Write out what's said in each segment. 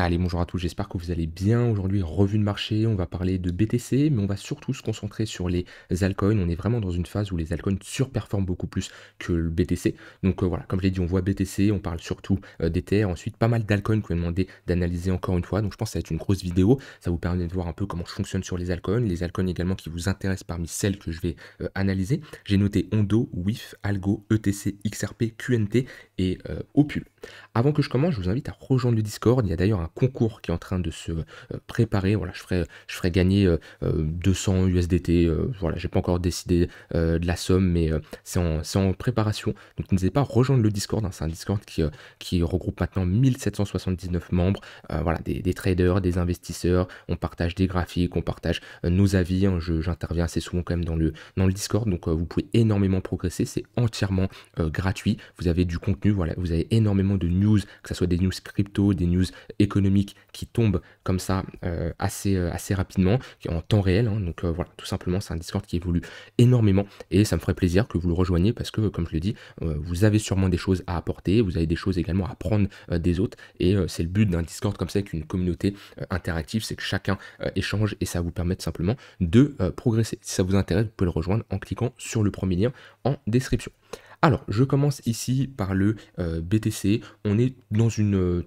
Allez, bonjour à tous, j'espère que vous allez bien. Aujourd'hui, revue de marché, on va parler de BTC, mais on va surtout se concentrer sur les altcoins. On est vraiment dans une phase où les altcoins surperforment beaucoup plus que le BTC. Donc voilà, comme je l'ai dit, on voit BTC, on parle surtout d'Ether, ensuite pas mal d'altcoins qu'on m'a demandé d'analyser encore une fois. Donc je pense que ça va être une grosse vidéo, ça vous permet de voir un peu comment je fonctionne sur les altcoins également qui vous intéressent parmi celles que je vais analyser. J'ai noté Ondo, WIF, Algo, ETC, XRP, QNT et Opul. Avant que je commence, je vous invite à rejoindre le Discord. Il y a d'ailleurs un concours qui est en train de se préparer. Voilà, je ferai gagner 200 USDT. Voilà, j'ai pas encore décidé de la somme, mais c'est en préparation. Donc n'hésitez pas à rejoindre le Discord, hein. C'est un Discord qui regroupe maintenant 1779 membres. Voilà, des traders, des investisseurs. On partage des graphiques, on partage nos avis, hein. J'interviens assez souvent quand même dans le Discord. Donc vous pouvez énormément progresser. C'est entièrement gratuit. Vous avez du contenu, voilà, vous avez énormément de news, que ce soit des news crypto, des news économiques qui tombent comme ça assez rapidement, en temps réel, hein. Donc voilà, tout simplement, c'est un Discord qui évolue énormément et ça me ferait plaisir que vous le rejoigniez parce que, comme je le dis, vous avez sûrement des choses à apporter, vous avez des choses également à prendre des autres et c'est le but d'un Discord comme ça avec une communauté interactive, c'est que chacun échange et ça vous permet tout simplement de progresser. Si ça vous intéresse, vous pouvez le rejoindre en cliquant sur le premier lien en description. Alors, je commence ici par le BTC. On est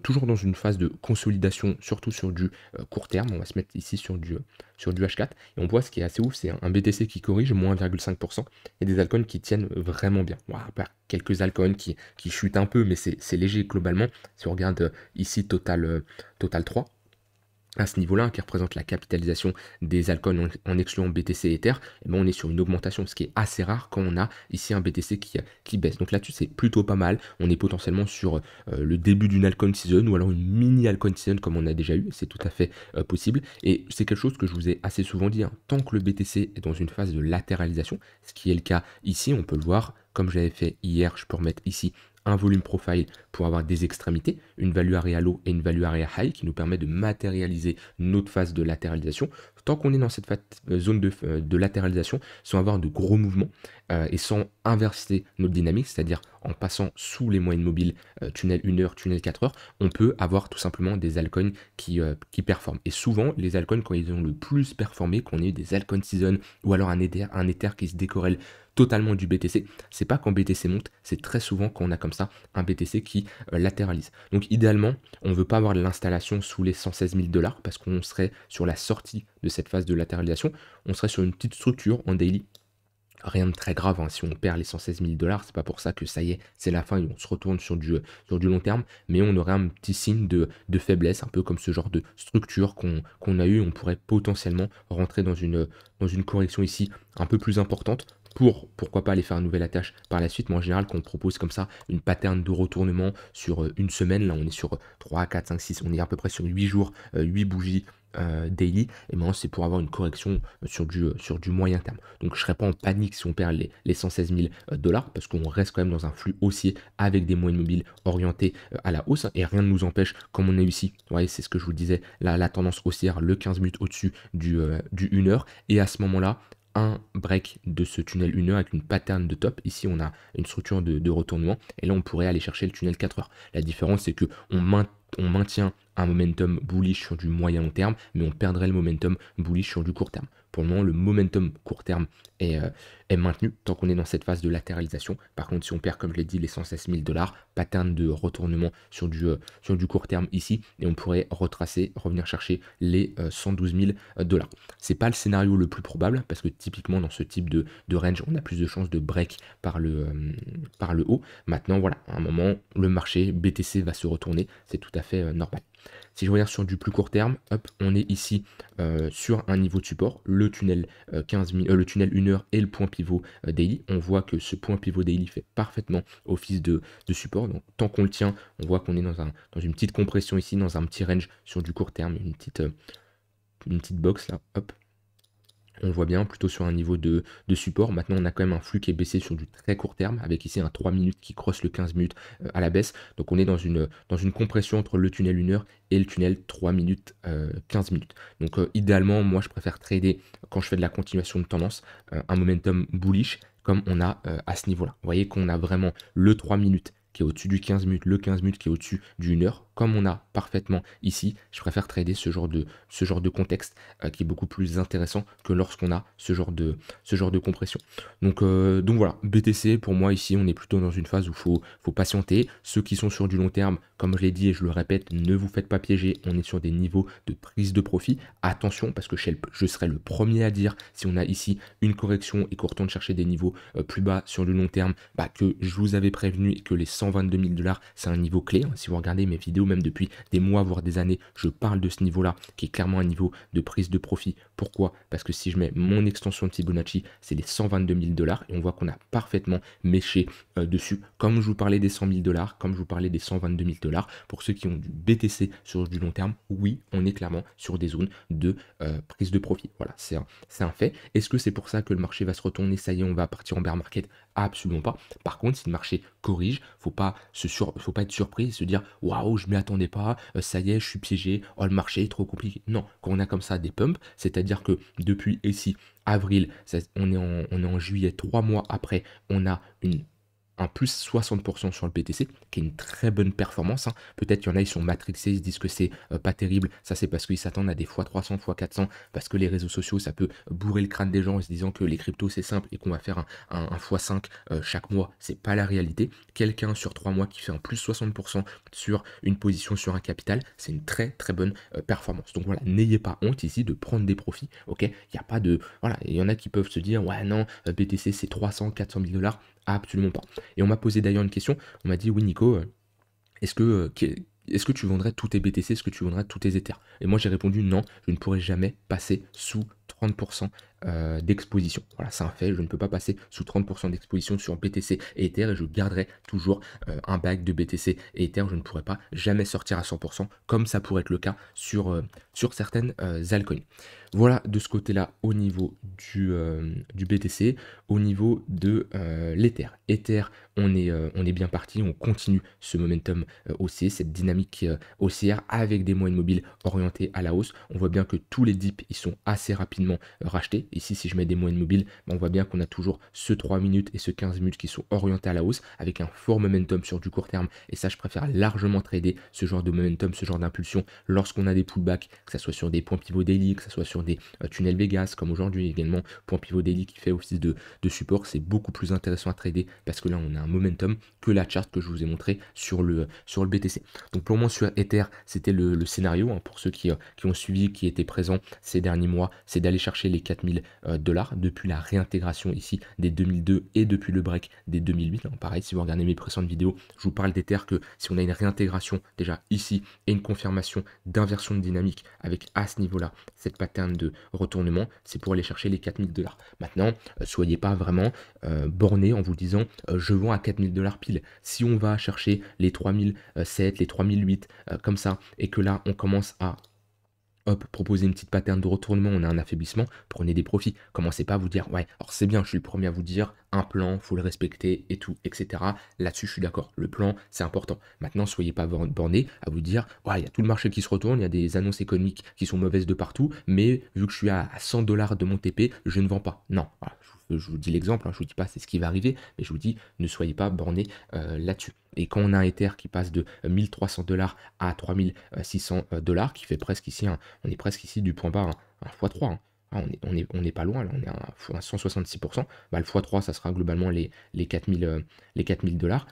toujours dans une phase de consolidation, surtout sur du court terme. On va se mettre ici sur du H4. Et on voit ce qui est assez ouf, c'est un BTC qui corrige, moins 1,5%, et des altcoins qui tiennent vraiment bien. Voilà, quelques altcoins qui chutent un peu, mais c'est léger globalement. Si on regarde ici Total 3, à ce niveau-là, qui représente la capitalisation des altcoins en excluant BTC et Ether, eh ben on est sur une augmentation, ce qui est assez rare quand on a ici un BTC qui baisse. Donc là-dessus, c'est plutôt pas mal. On est potentiellement sur le début d'une altcoin season ou alors une mini altcoin season comme on a déjà eu. C'est tout à fait possible. Et c'est quelque chose que je vous ai assez souvent dit, hein. Tant que le BTC est dans une phase de latéralisation, ce qui est le cas ici, on peut le voir, comme j'avais fait hier, je peux remettre ici un volume profile pour avoir des extrémités, une value area low et une value area high qui nous permet de matérialiser notre phase de latéralisation. Tant qu'on est dans cette zone de latéralisation, sans avoir de gros mouvements et sans inverser notre dynamique, c'est-à-dire en passant sous les moyennes mobiles, tunnel 1 heure, tunnel 4 heures, on peut avoir tout simplement des altcoins qui performent. Et souvent, les altcoins, quand ils ont le plus performé, qu'on ait eu des altcoins season ou alors un Ether qui se décorrèle totalement du BTC, c'est pas quand BTC monte, c'est très souvent quand on a comme ça un BTC qui latéralise. Donc idéalement, on ne veut pas avoir l'installation sous les 116 000 $ parce qu'on serait sur la sortie de cette phase de latéralisation, on serait sur une petite structure en daily. Rien de très grave, hein. Si on perd les 116 000 $, c'est pas pour ça que ça y est, c'est la fin et on se retourne sur du long terme, mais on aurait un petit signe de faiblesse, un peu comme ce genre de structure qu'on a eu. On pourrait potentiellement rentrer dans une correction ici un peu plus importante pour, pourquoi pas, aller faire un nouvel attache par la suite. Moi, en général, quand on propose comme ça une pattern de retournement sur une semaine, là on est sur 3, 4, 5, 6, on est à peu près sur 8 jours, 8 bougies daily, et maintenant c'est pour avoir une correction sur du moyen terme. Donc je ne serais pas en panique si on perd les 116 000 $, parce qu'on reste quand même dans un flux haussier avec des moyennes mobiles orientées à la hausse, hein, et rien ne nous empêche, comme on a eu ici, vous voyez, c'est ce que je vous disais, la tendance haussière, le 15 minutes au-dessus du 1 heure, et à ce moment-là, un break de ce tunnel 1 heure avec une pattern de top. Ici, on a une structure de retournement, et là, on pourrait aller chercher le tunnel 4 heures. La différence, c'est que on maintient un momentum bullish sur du moyen long terme, mais on perdrait le momentum bullish sur du court terme. Pour le moment, le momentum court terme est maintenu tant qu'on est dans cette phase de latéralisation. Par contre, si on perd, comme je l'ai dit, les 116 000 $, pattern de retournement sur du court terme ici, et on pourrait revenir chercher les 112 000 $. C'est pas le scénario le plus probable, parce que typiquement, dans ce type de range, on a plus de chances de break par le haut. Maintenant, voilà, à un moment, le marché BTC va se retourner, c'est tout à fait normal. Si je regarde sur du plus court terme, hop, on est ici sur un niveau de support, le tunnel 1 heure et le point pivot daily. On voit que ce point pivot daily fait parfaitement office de support. Donc tant qu'on le tient, on voit qu'on est dans une petite compression ici, dans un petit range sur du court terme, une petite box là, hop. On voit bien, plutôt sur un niveau de support. Maintenant, on a quand même un flux qui est baissé sur du très court terme, avec ici un 3 minutes qui crosse le 15 minutes à la baisse. Donc on est dans une compression entre le tunnel 1 heure et le tunnel 3 minutes, 15 minutes. Donc idéalement, moi je préfère trader quand je fais de la continuation de tendance, un momentum bullish comme on a à ce niveau-là. Vous voyez qu'on a vraiment le 3 minutes qui est au-dessus du 15 minutes, le 15 minutes qui est au-dessus du 1 heure. comme on a parfaitement ici, je préfère trader ce genre de contexte qui est beaucoup plus intéressant que lorsqu'on a ce genre de compression. Donc voilà, BTC, pour moi, ici, on est plutôt dans une phase où faut patienter. Ceux qui sont sur du long terme, comme je l'ai dit et je le répète, ne vous faites pas piéger. On est sur des niveaux de prise de profit. Attention, parce que je serai le premier à dire, si on a ici une correction et qu'on retourne chercher des niveaux plus bas sur le long terme, bah, que je vous avais prévenu et que les 122 000 $, c'est un niveau clé. Si vous regardez mes vidéos, même depuis des mois, voire des années, je parle de ce niveau-là, qui est clairement un niveau de prise de profit. Pourquoi? Parce que si je mets mon extension de Fibonacci, c'est les 122 000 $, et on voit qu'on a parfaitement méché dessus. Comme je vous parlais des 100 000 $, comme je vous parlais des 122 000 $, pour ceux qui ont du BTC sur du long terme, oui, on est clairement sur des zones de prise de profit. Voilà, c'est un fait. Est-ce que c'est pour ça que le marché va se retourner? Ça y est, on va partir en bear market? Absolument pas. Par contre, si le marché corrige, faut pas être surpris et se dire waouh, je m'y attendais pas, ça y est, je suis piégé, oh le marché est trop compliqué. Non, quand on a comme ça des pumps, c'est-à-dire que depuis ici avril, on est en juillet, 3 mois après, on a un plus 60% sur le BTC, qui est une très bonne performance. Hein. Peut-être qu'il y en a, ils sont matrixés, ils se disent que c'est pas terrible. Ça, c'est parce qu'ils s'attendent à des x300, x400, parce que les réseaux sociaux, ça peut bourrer le crâne des gens en se disant que les cryptos, c'est simple et qu'on va faire un x5 chaque mois. C'est pas la réalité. Quelqu'un sur 3 mois qui fait un plus 60% sur une position sur un capital, c'est une très très bonne performance. Donc voilà, n'ayez pas honte ici de prendre des profits. Ok, il n'y a pas de. Voilà, il y en a qui peuvent se dire, ouais, non, BTC, c'est 300, 400 000 $. Absolument pas. Et on m'a posé d'ailleurs une question, on m'a dit oui Nico, est-ce est-ce que tu vendrais tous tes BTC, est-ce que tu vendrais tous tes Ethers? Et moi j'ai répondu non, je ne pourrai jamais passer sous 30% d'exposition. Voilà, c'est un fait, je ne peux pas passer sous 30% d'exposition sur BTC et Ether et je garderai toujours un bag de BTC et Ether, je ne pourrai pas jamais sortir à 100% comme ça pourrait être le cas sur certaines altcoins. Voilà de ce côté-là au niveau du BTC, au niveau de l'Ether. Ether, on est bien parti, on continue ce momentum haussier, cette dynamique haussière avec des moyennes mobiles orientées à la hausse. On voit bien que tous les dips, ils sont assez rapidement rachetés. Ici, si je mets des moyennes mobiles, on voit bien qu'on a toujours ce 3 minutes et ce 15 minutes qui sont orientés à la hausse avec un fort momentum sur du court terme. Et ça, je préfère largement trader ce genre de momentum, ce genre d'impulsion lorsqu'on a des pullbacks, que ce soit sur des points pivot daily, que ce soit sur des tunnels Vegas, comme aujourd'hui également, point pivot daily qui fait office de support. C'est beaucoup plus intéressant à trader parce que là, on a un momentum que la chart que je vous ai montré sur le BTC. Donc pour moi, sur Ether, c'était le scénario, hein, pour ceux qui ont suivi, qui étaient présents ces derniers mois, c'est d'aller chercher les 4000 $, depuis la réintégration ici des 2002 et depuis le break des 2008. Alors pareil, si vous regardez mes précédentes vidéos, je vous parle d'Ether que si on a une réintégration déjà ici et une confirmation d'inversion de dynamique avec à ce niveau-là cette pattern de retournement, c'est pour aller chercher les 4000 $. Maintenant, soyez pas vraiment borné en vous disant je vends à 4000 $ pile. Si on va chercher les 3007, les 3008 comme ça, et que là on commence à proposer une petite pattern de retournement, on a un affaiblissement, prenez des profits. Commencez pas à vous dire, ouais, alors c'est bien, je suis le premier à vous dire, un plan, faut le respecter et tout, etc. Là-dessus, je suis d'accord. Le plan, c'est important. Maintenant, soyez pas borné à vous dire, ouais, il y a tout le marché qui se retourne, il y a des annonces économiques qui sont mauvaises de partout, mais vu que je suis à 100 $ de mon TP, je ne vends pas. Non, voilà, je vous dis l'exemple, hein, je vous dis pas c'est ce qui va arriver, mais je vous dis, ne soyez pas borné là-dessus. Et quand on a un Ether qui passe de 1300 $ à 3600 $, qui fait presque ici, on est presque ici du point bas, un x3, hein. Ah, on est pas loin, là, on est à 166%. Bah, le x3, ça sera globalement les 4000 $.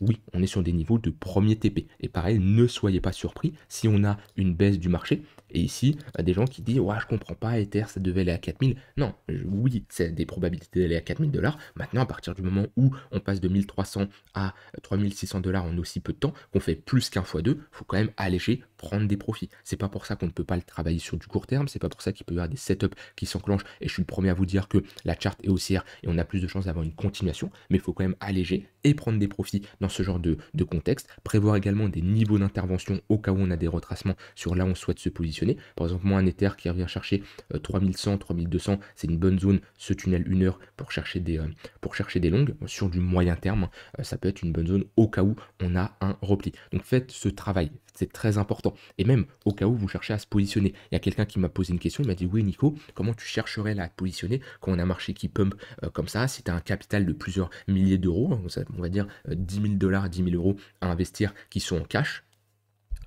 Oui, on est sur des niveaux de premier TP. Et pareil, ne soyez pas surpris si on a une baisse du marché. Et ici, des gens qui disent, ouais, je comprends pas, Ether, ça devait aller à 4000. Non, oui, c'est des probabilités d'aller à 4000 $. Maintenant, à partir du moment où on passe de 1300 à 3600 $ en aussi peu de temps, qu'on fait plus qu'un x2, il faut quand même alléger, prendre des profits. C'est pas pour ça qu'on ne peut pas le travailler sur du court terme, c'est pas pour ça qu'il peut y avoir des setups qui s'enclenchent, et je suis le premier à vous dire que la charte est haussière et on a plus de chances d'avoir une continuation, mais il faut quand même alléger et prendre des profits dans ce genre de contexte, prévoir également des niveaux d'intervention au cas où on a des retracements sur là où on souhaite se positionner. Par exemple, moi un Ether qui revient chercher 3100, 3200, c'est une bonne zone, ce tunnel 1 heure pour chercher des longues, sur du moyen terme, ça peut être une bonne zone au cas où on a un repli. Donc faites ce travail, c'est très important. Et même au cas où vous cherchez à se positionner. Il y a quelqu'un qui m'a posé une question, il m'a dit oui Nico, comment tu chercherais là à te positionner quand on a un marché qui pump comme ça, si tu as un capital de plusieurs milliers d'euros, on va dire 10 000 $, 10 000 € à investir qui sont en cash.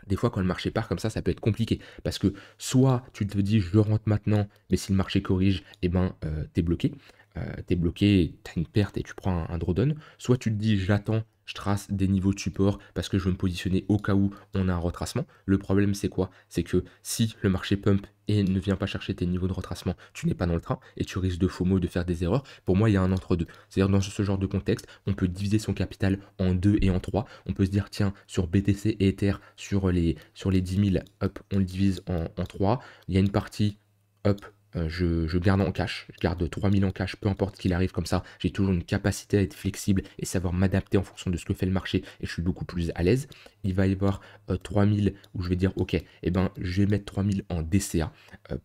Des fois, quand le marché part comme ça peut être compliqué parce que soit tu te dis: «Je rentre maintenant», mais si le marché corrige et ben, tu es bloqué. Tu bloqué, tu as une perte et tu prends un drawdown. Soit tu te dis: «J'attends, je trace des niveaux de support parce que je veux me positionner au cas où on a un retracement». Le problème, c'est quoi? C'est que si le marché pump et ne vient pas chercher tes niveaux de retracement, tu n'es pas dans le train et tu risques de FOMO, de faire des erreurs. Pour moi, il y a un entre 2. C'est-à-dire dans ce genre de contexte, on peut diviser son capital en 2 et en 3. On peut se dire: «Tiens, sur BTC et Ether, sur les 10 000, hop, on le divise en 3. Il y a une partie, hop, je garde en cash, je garde 3 000 en cash, peu importe ce qu'il arrive comme ça, j'ai toujours une capacité à être flexible et savoir m'adapter en fonction de ce que fait le marché et je suis beaucoup plus à l'aise. Il va y avoir 3 000 où je vais dire: «OK, eh ben, je vais mettre 3 000 en DCA».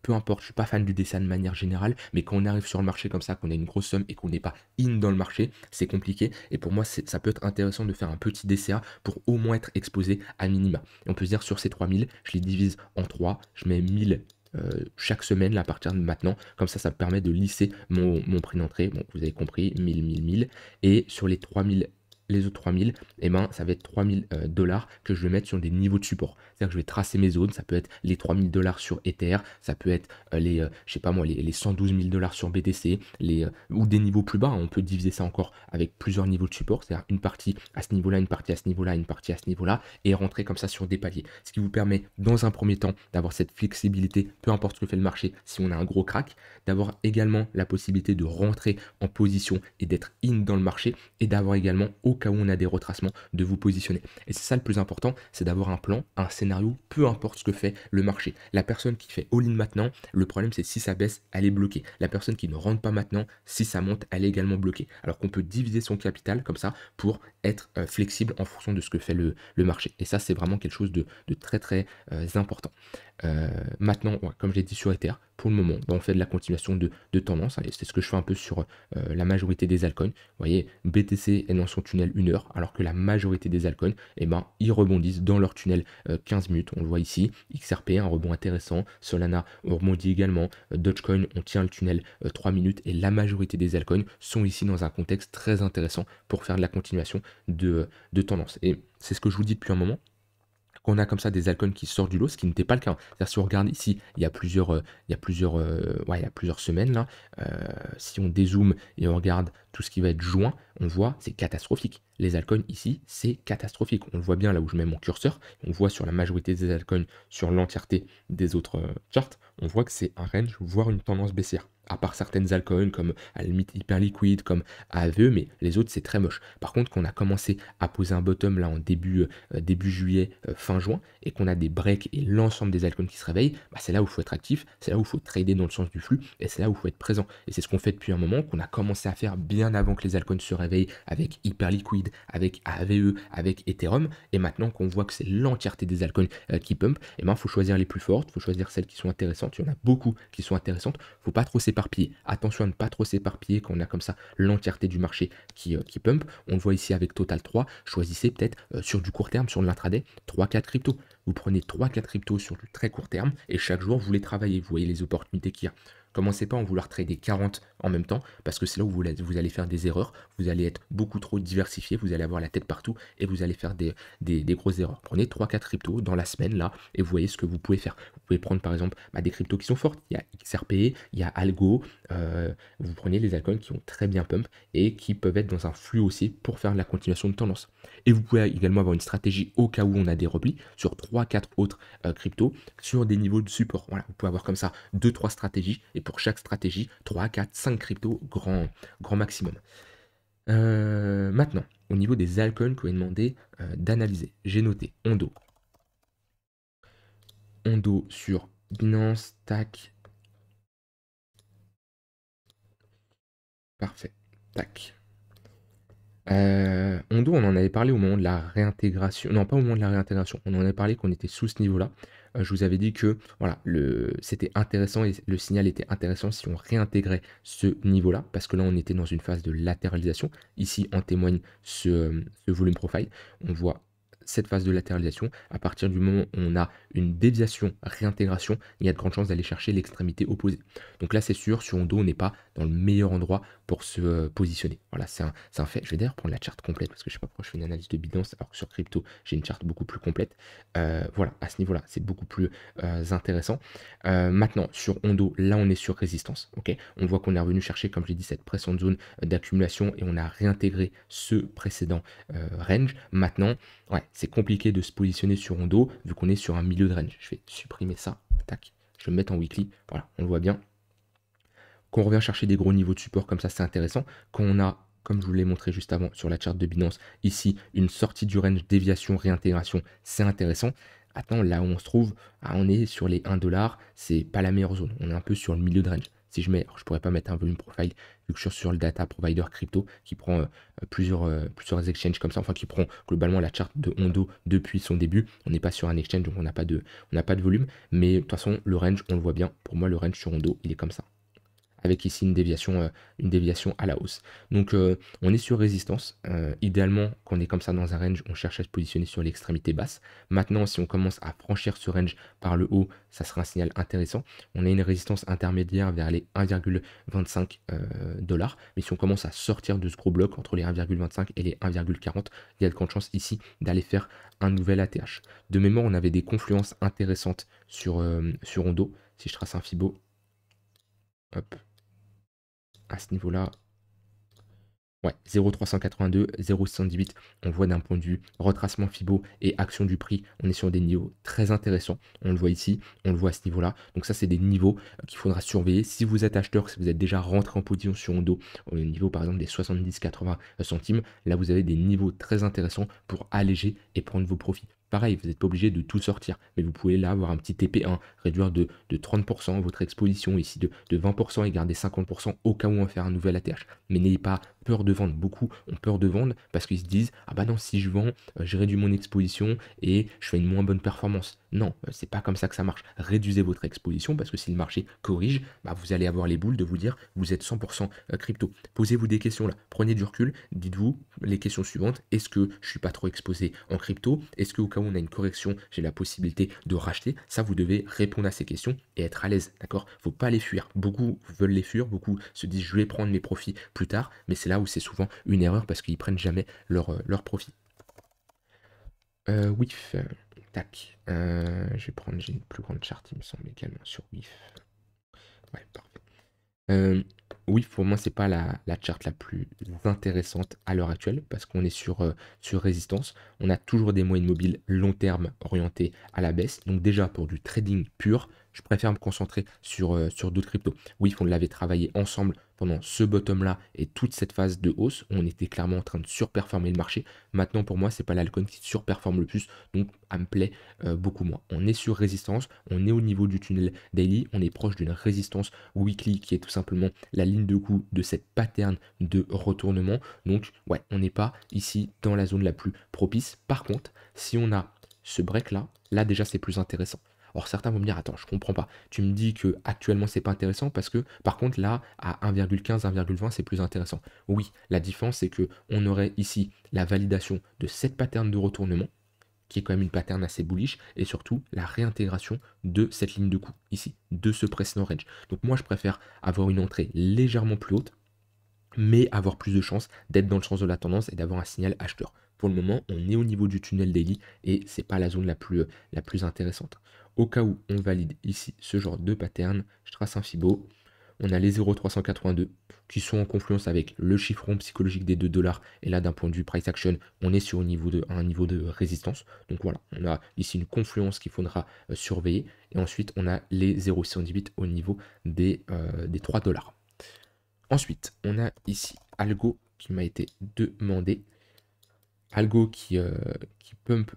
Peu importe, je suis pas fan du DCA de manière générale, mais quand on arrive sur le marché comme ça, qu'on a une grosse somme et qu'on n'est pas in dans le marché, c'est compliqué et pour moi, ça peut être intéressant de faire un petit DCA pour au moins être exposé à minima. Et on peut se dire sur ces 3 000, je les divise en 3, je mets 1 000 chaque semaine là, à partir de maintenant. Comme ça me permet de lisser mon prix d'entrée. Bon, vous avez compris, 1 000 et sur les 3 000, les autres 3 000, et ben, ça va être 3 000 $ que je vais mettre sur des niveaux de support. C'est-à-dire que je vais tracer mes zones. Ça peut être les 3 000 $ sur Ether, ça peut être je sais pas moi, les 112 000 $ sur BTC, ou des niveaux plus bas, hein. On peut diviser ça encore avec plusieurs niveaux de support, c'est-à-dire une partie à ce niveau-là, une partie à ce niveau-là, une partie à ce niveau-là, et rentrer comme ça sur des paliers. Ce qui vous permet, dans un premier temps, d'avoir cette flexibilité, peu importe ce que fait le marché, si on a un gros crack, d'avoir également la possibilité de rentrer en position et d'être in dans le marché, et d'avoir également, au cas où on a des retracements, de vous positionner. Et c'est ça le plus important, c'est d'avoir un plan, un scénario, peu importe ce que fait le marché. La personne qui fait all-in maintenant, le problème c'est si ça baisse, elle est bloquée. La personne qui ne rentre pas maintenant, si ça monte, elle est également bloquée. Alors qu'on peut diviser son capital comme ça pour être flexible en fonction de ce que fait le marché. Et ça, c'est vraiment quelque chose de très très important. Maintenant, ouais, comme je l'ai dit sur Ether, pour le moment, on fait de la continuation de tendance. Allez, c'est ce que je fais un peu sur la majorité des altcoins. Vous voyez, BTC est dans son tunnel 1 heure, alors que la majorité des altcoins, eh ben, ils rebondissent dans leur tunnel 15 minutes. On le voit ici. XRP, un rebond intéressant. Solana, on rebondit également. Dogecoin, on tient le tunnel 3 minutes. Et la majorité des altcoins sont ici dans un contexte très intéressant pour faire de la continuation de tendance. Et c'est ce que je vous dis depuis un moment. Qu'on a comme ça des altcoins qui sortent du lot, ce qui n'était pas le cas. C'est-à-dire si on regarde ici, ouais, il y a plusieurs semaines là, si on dézoome et on regarde tout ce qui va être juin, on voit c'est catastrophique. Les altcoins ici, c'est catastrophique. On le voit bien là où je mets mon curseur, on voit sur la majorité des altcoins, sur l'entièreté des autres charts, on voit que c'est un range, voire une tendance baissière. À part certaines altcoins comme à la limite hyper liquide, comme AVE, mais les autres c'est très moche. Par contre, quand on a commencé à poser un bottom là en début juillet, fin juin, et qu'on a des breaks et l'ensemble des altcoins qui se réveillent, bah, c'est là où il faut être actif, c'est là où il faut trader dans le sens du flux, et c'est là où il faut être présent. Et c'est ce qu'on fait depuis un moment, qu'on a commencé à faire bien avant que les altcoins se réveillent avec Hyperliquid, avec AVE, avec Ethereum, et maintenant qu'on voit que c'est l'entièreté des altcoins qui pump, et ben il faut choisir les plus fortes, il faut choisir celles qui sont intéressantes, il y en a beaucoup qui sont intéressantes, faut pas trop s'éparpiller. Attention à ne pas trop s'éparpiller quand on a comme ça l'entièreté du marché qui pump. On le voit ici avec Total 3. Choisissez peut-être sur du court terme, sur de l'intraday, 3-4 cryptos. Vous prenez 3-4 cryptos sur du très court terme et chaque jour vous les travaillez. Vous voyez les opportunités qu'il y a. Commencez pas à en vouloir trader 40 en même temps parce que c'est là où vous allez faire des erreurs. Vous allez être beaucoup trop diversifié, vous allez avoir la tête partout et vous allez faire des grosses erreurs. Prenez 3-4 cryptos dans la semaine là et vous voyez ce que vous pouvez faire. Vous pouvez prendre par exemple des cryptos qui sont fortes. Il y a XRP, il y a Algo. Vous prenez les altcoins qui ont très bien pump et qui peuvent être dans un flux aussi pour faire la continuation de tendance. Et vous pouvez également avoir une stratégie au cas où on a des replis sur 3-4 autres cryptos sur des niveaux de support. Voilà, vous pouvez avoir comme ça 2-3 stratégies et pour chaque stratégie 3, 4, 5 cryptos grand maximum. Maintenant, au niveau des altcoins que vous avez demandé d'analyser, j'ai noté Ondo sur Binance, tac. Parfait, tac. Ondo, on en avait parlé au moment de la réintégration. Non, pas au moment de la réintégration. On en avait parlé qu'on était sous ce niveau-là. Je vous avais dit que voilà, c'était intéressant et le signal était intéressant si on réintégrait ce niveau-là, parce que là, on était dans une phase de latéralisation. Ici, en témoigne ce volume profile. On voit cette phase de latéralisation, à partir du moment où on a une déviation, réintégration, il y a de grandes chances d'aller chercher l'extrémité opposée. Donc là, c'est sûr, sur Hondo, on n'est pas dans le meilleur endroit pour se positionner. Voilà, c'est un fait. Je vais d'ailleurs prendre la charte complète parce que je sais pas pourquoi je fais une analyse de Binance alors que sur crypto, j'ai une charte beaucoup plus complète. Voilà, à ce niveau-là, c'est beaucoup plus intéressant. Maintenant, sur Hondo, là, on est sur résistance. Ok, on voit qu'on est revenu chercher, comme j'ai dit, cette précédente zone d'accumulation et on a réintégré ce précédent range. Maintenant, ouais, c'est compliqué de se positionner sur Hondo vu qu'on est sur un milieu de range. Je vais supprimer ça. Tac. Je vais me mettre en weekly. Voilà, on le voit bien. Quand on revient chercher des gros niveaux de support comme ça, c'est intéressant. Quand on a, comme je vous l'ai montré juste avant sur la charte de Binance, ici, une sortie du range, déviation, réintégration, c'est intéressant. Attends, là où on se trouve, on est sur les 1$, c'est pas la meilleure zone. On est un peu sur le milieu de range. Si je mets, alors je pourrais pas mettre un volume profile, vu que je suis sur le data provider crypto, qui prend plusieurs exchanges comme ça, enfin qui prend globalement la charte de Hondo depuis son début. On n'est pas sur un exchange, donc on n'a pas de volume. Mais de toute façon, le range, on le voit bien. Pour moi, le range sur Hondo, il est comme ça avec ici une déviation à la hausse. Donc on est sur résistance. Idéalement, quand on est comme ça dans un range, on cherche à se positionner sur l'extrémité basse. Maintenant, si on commence à franchir ce range par le haut, ça sera un signal intéressant. On a une résistance intermédiaire vers les 1,25 $. Mais si on commence à sortir de ce gros bloc entre les 1,25 et les 1,40, il y a de grandes chances ici d'aller faire un nouvel ATH. De mémoire, on avait des confluences intéressantes sur Hondo. Si je trace un Fibo, hop, à ce niveau-là, ouais, 0,382, 0,78, on voit d'un point de vue retracement Fibo et action du prix, on est sur des niveaux très intéressants. On le voit ici, on le voit à ce niveau-là. Donc ça, c'est des niveaux qu'il faudra surveiller. Si vous êtes acheteur, si vous êtes déjà rentré en position sur Hondo, au niveau par exemple des 70-80 centimes, là vous avez des niveaux très intéressants pour alléger et prendre vos profits. Pareil, vous n'êtes pas obligé de tout sortir, mais vous pouvez là avoir un petit TP1, réduire de 30% votre exposition, ici de 20% et garder 50% au cas où on va faire un nouvel ATH. Mais n'ayez pas peur de vendre. Beaucoup ont peur de vendre parce qu'ils se disent ah bah non, si je vends, je réduis mon exposition et je fais une moins bonne performance. Non, c'est pas comme ça que ça marche. Réduisez votre exposition parce que si le marché corrige, bah vous allez avoir les boules de vous dire vous êtes 100% crypto. Posez-vous des questions là, prenez du recul, dites-vous les questions suivantes. Est-ce que je suis pas trop exposé en crypto? Est-ce qu'au cas où on a une correction, j'ai la possibilité de racheter? Ça, vous devez répondre à ces questions et être à l'aise, d'accord? Faut pas les fuir. Beaucoup veulent les fuir, beaucoup se disent je vais prendre mes profits plus tard, mais c'est là où c'est souvent une erreur parce qu'ils prennent jamais leur profit. WIF, tac. J'ai une plus grande charte, il me semble également sur WIF. Ouais, parfait. Oui, pour moi, c'est pas la charte la plus intéressante à l'heure actuelle parce qu'on est sur résistance. On a toujours des moyennes mobiles long terme orientés à la baisse. Donc déjà, pour du trading pur, je préfère me concentrer sur d'autres cryptos. Oui, on l'avait travaillé ensemble pendant ce bottom-là et toute cette phase de hausse. On était clairement en train de surperformer le marché. Maintenant, pour moi, c'est pas l'alcool qui surperforme le plus. Donc, ça me plaît beaucoup moins. On est sur résistance. On est au niveau du tunnel daily. On est proche d'une résistance weekly qui est tout simplement la ligne de coup de cette pattern de retournement. Donc ouais, on n'est pas ici dans la zone la plus propice. Par contre, si on a ce break là déjà c'est plus intéressant. Alors certains vont me dire attends, je comprends pas. Tu me dis que actuellement c'est pas intéressant parce que par contre là à 1,15, 1,20 c'est plus intéressant. Oui, la différence c'est que on aurait ici la validation de cette pattern de retournement qui est quand même une pattern assez bullish, et surtout la réintégration de cette ligne de coup, ici, de ce précédent range. Donc moi, je préfère avoir une entrée légèrement plus haute, mais avoir plus de chances d'être dans le sens de la tendance et d'avoir un signal acheteur. Pour le moment, on est au niveau du tunnel daily, et c'est pas la zone la plus intéressante. Au cas où on valide ici ce genre de pattern, je trace un Fibo, on a les 0,382 qui sont en confluence avec le chiffron psychologique des 2$. Et là, d'un point de vue price action, on est sur un niveau de résistance. Donc voilà, on a ici une confluence qu'il faudra surveiller. Et ensuite, on a les 0,618 au niveau des 3$. Ensuite, on a ici Algo qui m'a été demandé. Algo qui pump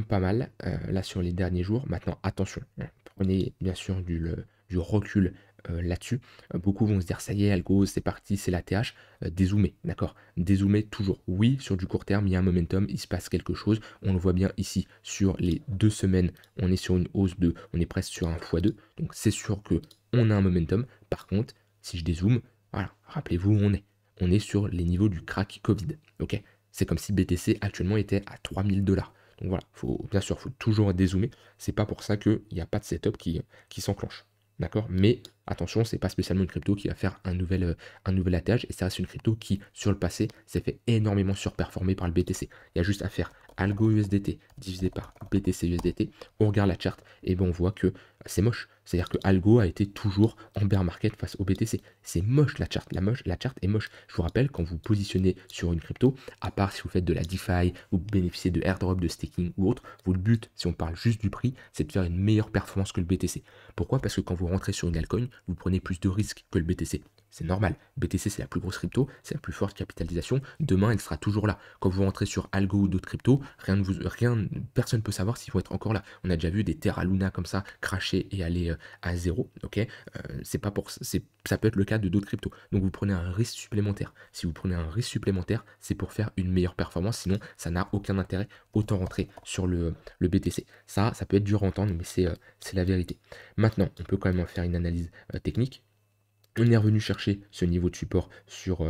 pas mal là sur les derniers jours. Maintenant, attention, hein, prenez bien sûr du recul là-dessus. Beaucoup vont se dire ça y est, Algo, c'est parti, c'est la TH. Dézoomer, d'accord? Dézoomer toujours. Oui, sur du court terme, il y a un momentum, il se passe quelque chose. On le voit bien ici sur les 2 semaines, on est sur une hausse on est presque sur un x2. Donc c'est sûr que on a un momentum. Par contre, si je dézoome, voilà, rappelez-vous où on est. On est sur les niveaux du crack Covid. Ok? C'est comme si BTC actuellement était à 3000 $. Donc voilà, bien sûr, il faut toujours dézoomer. C'est pas pour ça qu'il n'y a pas de setup qui s'enclenche. D'accord? Mais attention, c'est pas spécialement une crypto qui va faire un nouvel atterrage. Et ça reste une crypto qui, sur le passé, s'est fait énormément surperformer par le BTC. Il y a juste à faire Algo USDT divisé par BTC USDT. On regarde la charte et ben on voit que c'est moche. C'est-à-dire que Algo a été toujours en bear market face au BTC. C'est moche la charte. La charte est moche. Je vous rappelle, quand vous positionnez sur une crypto, à part si vous faites de la DeFi, vous bénéficiez de airdrop, de staking ou autre, votre but, si on parle juste du prix, c'est de faire une meilleure performance que le BTC. Pourquoi? Parce que quand vous rentrez sur une altcoin, vous prenez plus de risques que le BTC. C'est normal. BTC, c'est la plus grosse crypto, c'est la plus forte capitalisation. Demain, elle sera toujours là. Quand vous rentrez sur Algo ou d'autres cryptos, personne ne peut savoir s'ils vont être encore là. On a déjà vu des Terra Luna comme ça cracher et aller à zéro. Ok, c'est pas pour, ça peut être le cas de d'autres cryptos. Donc vous prenez un risque supplémentaire. Si vous prenez un risque supplémentaire, c'est pour faire une meilleure performance. Sinon, ça n'a aucun intérêt. Autant rentrer sur le BTC. Ça peut être dur à entendre, mais c'est la vérité. Maintenant, on peut quand même en faire une analyse technique. On est revenu chercher ce niveau de support sur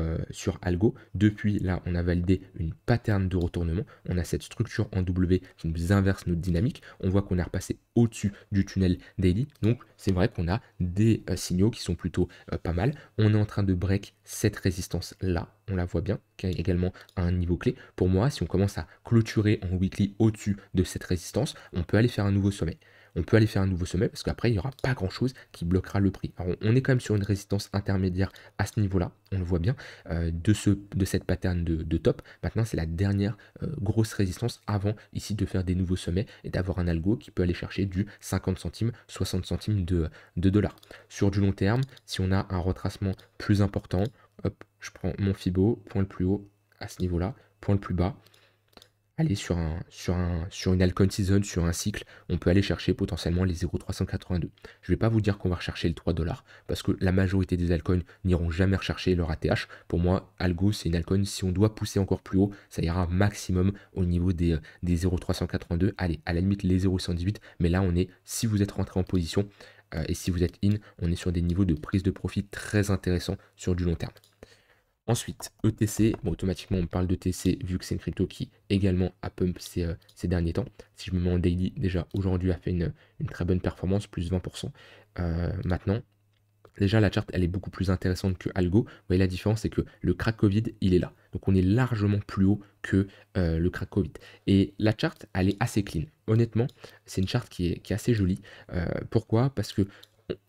Algo. Depuis là, on a validé une pattern de retournement. On a cette structure en W qui nous inverse notre dynamique. On voit qu'on est repassé au-dessus du tunnel daily. Donc c'est vrai qu'on a des signaux qui sont plutôt pas mal. On est en train de break cette résistance là. On la voit bien, qui est également à un niveau clé. Pour moi, si on commence à clôturer en weekly au-dessus de cette résistance, on peut aller faire un nouveau sommet. On peut aller faire un nouveau sommet parce qu'après, il n'y aura pas grand-chose qui bloquera le prix. Alors, on est quand même sur une résistance intermédiaire à ce niveau-là, on le voit bien, de cette pattern de top. Maintenant, c'est la dernière grosse résistance avant ici de faire des nouveaux sommets et d'avoir un algo qui peut aller chercher du 50 centimes, 60 centimes de dollars. Sur du long terme, si on a un retracement plus important, hop, je prends mon Fibo, point le plus haut à ce niveau-là, point le plus bas. Aller sur une altcoin season, sur un cycle, on peut aller chercher potentiellement les 0,382. Je ne vais pas vous dire qu'on va rechercher le 3 $, parce que la majorité des altcoins n'iront jamais rechercher leur ATH. Pour moi, Algo, c'est une altcoin, si on doit pousser encore plus haut, ça ira maximum au niveau des 0,382. Allez, à la limite les 0,118, mais là on est, si vous êtes rentré en position, et si vous êtes in, on est sur des niveaux de prise de profit très intéressants sur du long terme. Ensuite, ETC, bon, automatiquement on parle d'ETC vu que c'est une crypto qui également a pump ces derniers temps. Si je me mets en daily, déjà aujourd'hui a fait une très bonne performance, plus 20%. Maintenant, déjà la chart elle est beaucoup plus intéressante que Algo. Vous voyez la différence, c'est que le crack Covid il est là. Donc on est largement plus haut que le crack Covid. Et la chart elle est assez clean. Honnêtement, c'est une chart qui est assez jolie. Pourquoi? Parce que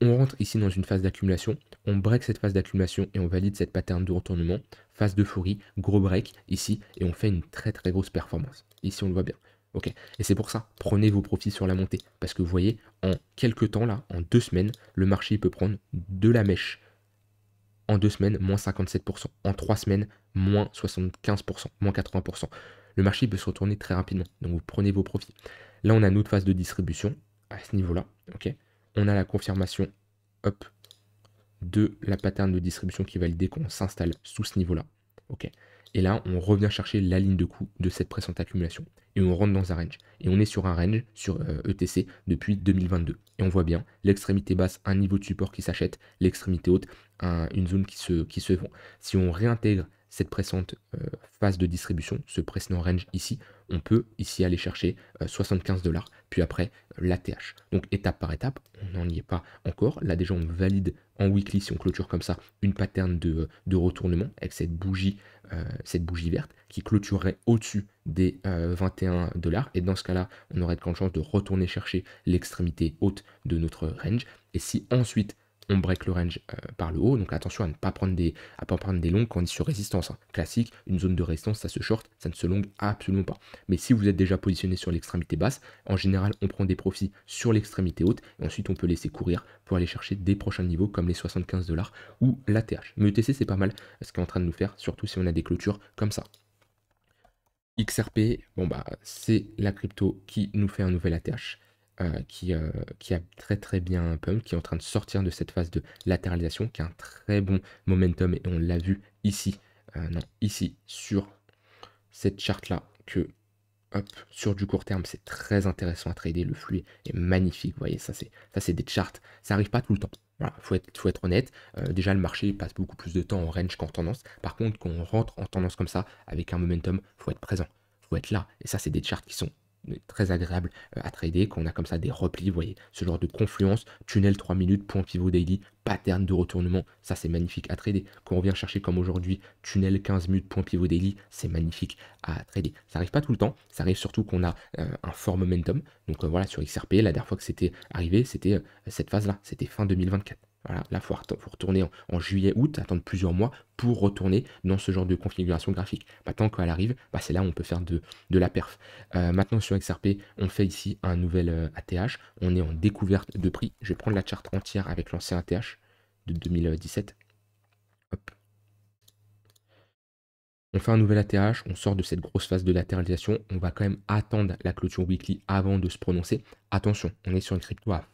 on rentre ici dans une phase d'accumulation, on break cette phase d'accumulation et on valide cette pattern de retournement, phase d'euphorie, gros break ici, et on fait une très très grosse performance. Ici on le voit bien. Ok. Et c'est pour ça, prenez vos profits sur la montée. Parce que vous voyez, en quelques temps là, en 2 semaines, le marché peut prendre de la mèche. En 2 semaines, moins 57%. En 3 semaines, moins 75%, moins 80%. Le marché peut se retourner très rapidement. Donc vous prenez vos profits. Là, on a notre phase de distribution à ce niveau-là. Ok. On a la confirmation hop, de la pattern de distribution qui est validée qu'on s'installe sous ce niveau-là. Ok. Et là, on revient chercher la ligne de coût de cette précédente accumulation. Et on rentre dans un range. Et on est sur un range sur ETC depuis 2022. Et on voit bien l'extrémité basse, un niveau de support qui s'achète, l'extrémité haute, une zone qui se vend. Si on réintègre cette précédente phase de distribution, ce précédent range ici, on peut ici aller chercher 75 $, puis après l'ATH. Donc étape par étape, on n'en y est pas encore. Là déjà on valide en weekly, si on clôture comme ça, une pattern de retournement avec cette bougie verte qui clôturerait au-dessus des 21 $. Et dans ce cas-là, on aurait de grandes chances de retourner chercher l'extrémité haute de notre range. Et si ensuite on break le range par le haut, donc attention à ne pas prendre des longues quand on est sur résistance. Hein. Classique, une zone de résistance, ça se short, ça ne se longue absolument pas. Mais si vous êtes déjà positionné sur l'extrémité basse, en général, on prend des profits sur l'extrémité haute, et ensuite on peut laisser courir pour aller chercher des prochains niveaux comme les 75 $ ou l'ATH. Mais ETC, c'est pas mal ce qu'est en train de nous faire, surtout si on a des clôtures comme ça. XRP, bon bah c'est la crypto qui nous fait un nouvel ATH. Qui a très très bien pump, qui est en train de sortir de cette phase de latéralisation, qui a un très bon momentum, et on l'a vu ici, ici sur cette charte là, que hop, sur du court terme c'est très intéressant à trader, le flux est magnifique, vous voyez, ça c'est des charts, ça arrive pas tout le temps. Voilà, faut être honnête. Déjà, le marché passe beaucoup plus de temps en range qu'en tendance. Par contre, quand on rentre en tendance comme ça, avec un momentum, faut être présent, faut être là. Et ça, c'est des charts qui sont très agréables à trader. Quand on a comme ça des replis, vous voyez, ce genre de confluence, tunnel 3 minutes, point pivot daily, pattern de retournement, ça c'est magnifique à trader. Quand on vient chercher comme aujourd'hui, tunnel 15 minutes, point pivot daily, c'est magnifique à trader. Ça arrive pas tout le temps, ça arrive surtout qu'on a un fort momentum. Donc voilà, sur XRP, la dernière fois que c'était arrivé, c'était cette phase-là, c'était fin 2024. Voilà, là, faut retourner en juillet, août, attendre plusieurs mois pour retourner dans ce genre de configuration graphique. Maintenant, quand elle arrive, bah, c'est là où on peut faire de la perf. Maintenant, sur XRP, on fait ici un nouvel ATH. On est en découverte de prix. Je vais prendre la charte entière avec l'ancien ATH de 2017. Hop. On fait un nouvel ATH, on sort de cette grosse phase de latéralisation, on va quand même attendre la clôture weekly avant de se prononcer. Attention, on est sur une crypto à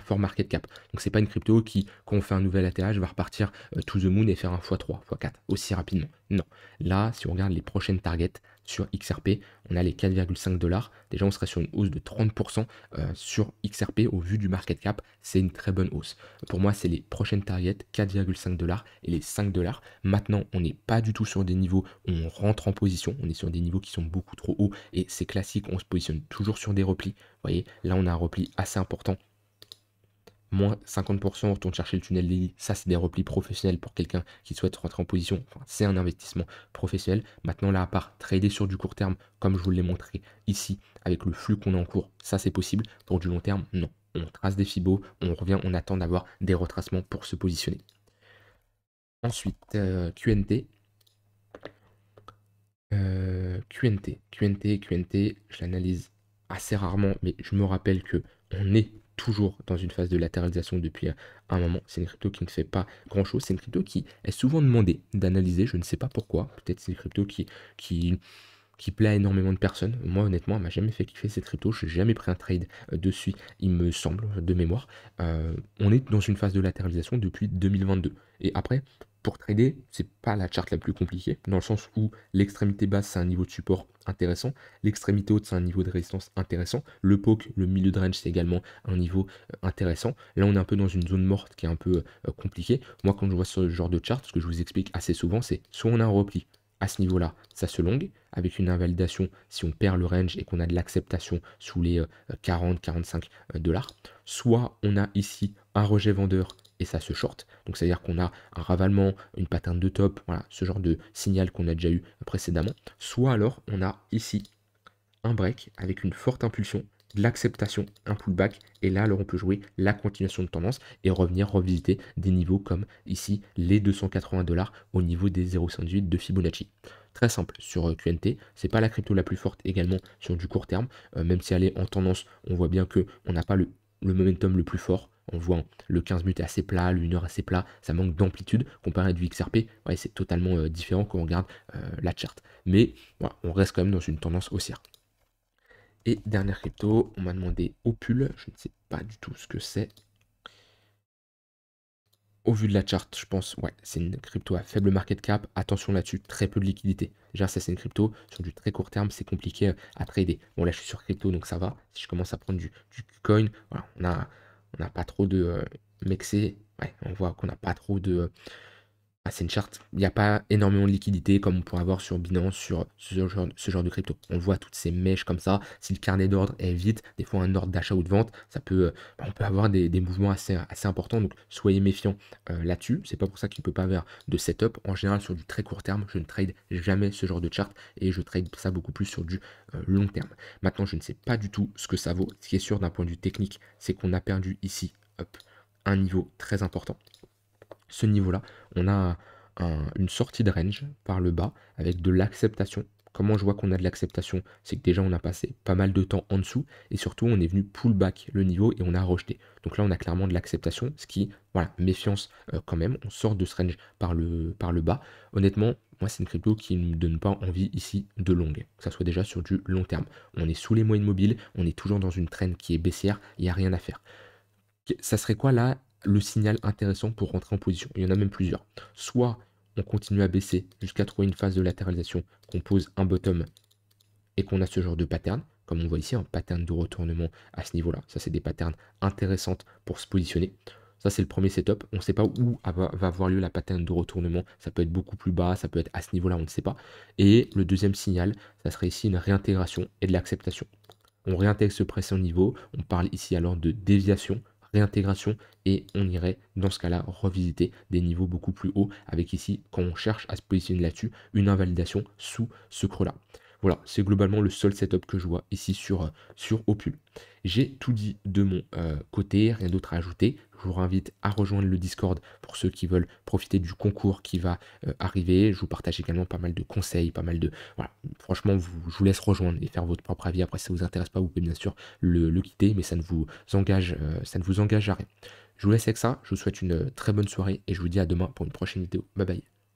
fort market cap. Donc c'est pas une crypto qui, quand on fait un nouvel ATH, va repartir to the moon et faire un x3, x4 aussi rapidement. Non. Là, si on regarde les prochaines targets sur XRP, on a les 4,5 $. Déjà, on serait sur une hausse de 30% sur XRP au vu du market cap. C'est une très bonne hausse. Pour moi, c'est les prochaines targets, 4,5 $ et les 5 $. Maintenant, on n'est pas du tout sur des niveaux où on rentre en position. On est sur des niveaux qui sont beaucoup trop hauts et c'est classique. On se positionne toujours sur des replis. Vous voyez, là, on a un repli assez important. Moins 50%, on retourne chercher le tunnel daily. Ça, c'est des replis professionnels pour quelqu'un qui souhaite rentrer en position. Enfin, c'est un investissement professionnel. Maintenant, là, à part trader sur du court terme, comme je vous l'ai montré ici, avec le flux qu'on a en cours, ça, c'est possible. Pour du long terme, non. On trace des fibos, on revient, on attend d'avoir des retracements pour se positionner. Ensuite, QNT. QNT, je l'analyse assez rarement, mais je me rappelle que on est toujours dans une phase de latéralisation depuis un moment. C'est une crypto qui ne fait pas grand-chose. C'est une crypto qui est souvent demandée d'analyser. Je ne sais pas pourquoi. Peut-être c'est une crypto qui, qui plaît à énormément de personnes. Moi, honnêtement, elle m'a jamais fait kiffer cette crypto. Je n'ai jamais pris un trade dessus, il me semble, de mémoire. On est dans une phase de latéralisation depuis 2022. Et après, pour trader, c'est pas la charte la plus compliquée, dans le sens où l'extrémité basse, c'est un niveau de support intéressant, l'extrémité haute, c'est un niveau de résistance intéressant, le poke, le milieu de range, c'est également un niveau intéressant. Là, on est un peu dans une zone morte qui est un peu compliquée. Moi, quand je vois ce genre de charte, ce que je vous explique assez souvent, c'est soit on a un repli à ce niveau-là, ça se longue, avec une invalidation si on perd le range et qu'on a de l'acceptation sous les 40-45 $. Soit on a ici un rejet vendeur et ça se short. Donc c'est-à-dire qu'on a un ravalement, une pattern de top, voilà, ce genre de signal qu'on a déjà eu précédemment. Soit alors on a ici un break avec une forte impulsion, de l'acceptation, un pullback, et là alors on peut jouer la continuation de tendance et revenir revisiter des niveaux comme ici les 280 $ au niveau des 0,118 de Fibonacci. Très simple sur QNT, c'est pas la crypto la plus forte également sur du court terme, même si elle est en tendance, on voit bien que on n'a pas le momentum le plus fort. On voit le 15 minutes assez plat, le 1 heure assez plat, ça manque d'amplitude comparé à du XRP. Ouais, c'est totalement différent quand on regarde la charte. Mais voilà, on reste quand même dans une tendance haussière. Et dernière crypto, on m'a demandé Opul, je ne sais pas du tout ce que c'est. Au vu de la charte, je pense, ouais, c'est une crypto à faible market cap. Attention là-dessus, très peu de liquidité. Déjà, ça, c'est une crypto. Sur du très court terme, c'est compliqué à trader. Bon, là, je suis sur crypto, donc ça va. Si je commence à prendre du coin, voilà, on n'a pas trop de mexé. Ouais, on voit qu'on n'a pas trop de. Ah, c'est une charte, il n'y a pas énormément de liquidité comme on pourrait avoir sur Binance, sur ce genre de crypto. On voit toutes ces mèches comme ça. Si le carnet d'ordre est vide, des fois un ordre d'achat ou de vente, ça peut, on peut avoir des mouvements assez importants. Donc soyez méfiants là-dessus. C'est pas pour ça qu'il ne peut pas avoir de setup. En général, sur du très court terme, je ne trade jamais ce genre de charte et je trade ça beaucoup plus sur du long terme. Maintenant, je ne sais pas du tout ce que ça vaut. Ce qui est sûr d'un point de vue technique, c'est qu'on a perdu ici, hop, un niveau très important. Ce niveau-là, on a une sortie de range par le bas avec de l'acceptation. Comment je vois qu'on a de l'acceptation? C'est que déjà on a passé pas mal de temps en dessous et surtout on est venu pull back le niveau et on a rejeté. Donc là on a clairement de l'acceptation, ce qui, voilà, méfiance quand même. On sort de ce range par le bas. Honnêtement, moi c'est une crypto qui ne me donne pas envie ici de longue, que ça soit déjà sur du long terme. On est sous les moyennes mobiles, on est toujours dans une trend qui est baissière, il n'y a rien à faire. Ça serait quoi là le signal intéressant pour rentrer en position? Il y en a même plusieurs. Soit on continue à baisser jusqu'à trouver une phase de latéralisation, qu'on pose un bottom et qu'on a ce genre de pattern, comme on voit ici, un pattern de retournement à ce niveau-là. Ça, c'est des patterns intéressantes pour se positionner. Ça, c'est le premier setup. On ne sait pas où va avoir lieu la pattern de retournement. Ça peut être beaucoup plus bas, ça peut être à ce niveau-là, on ne sait pas. Et le deuxième signal, ça serait ici une réintégration et de l'acceptation. On réintègre ce précédent niveau. On parle ici alors de déviation, réintégration, et on irait dans ce cas-là revisiter des niveaux beaucoup plus hauts avec ici, quand on cherche à se positionner là-dessus, une invalidation sous ce creux-là. Voilà, c'est globalement le seul setup que je vois ici sur Opul. J'ai tout dit de mon côté, rien d'autre à ajouter. Je vous invite à rejoindre le Discord pour ceux qui veulent profiter du concours qui va arriver. Je vous partage également pas mal de conseils, pas mal de... Voilà, franchement, je vous laisse rejoindre et faire votre propre avis. Après, si ça vous intéresse pas, vous pouvez bien sûr le quitter, mais ça ne vous engage à rien. Je vous laisse avec ça, je vous souhaite une très bonne soirée et je vous dis à demain pour une prochaine vidéo. Bye bye.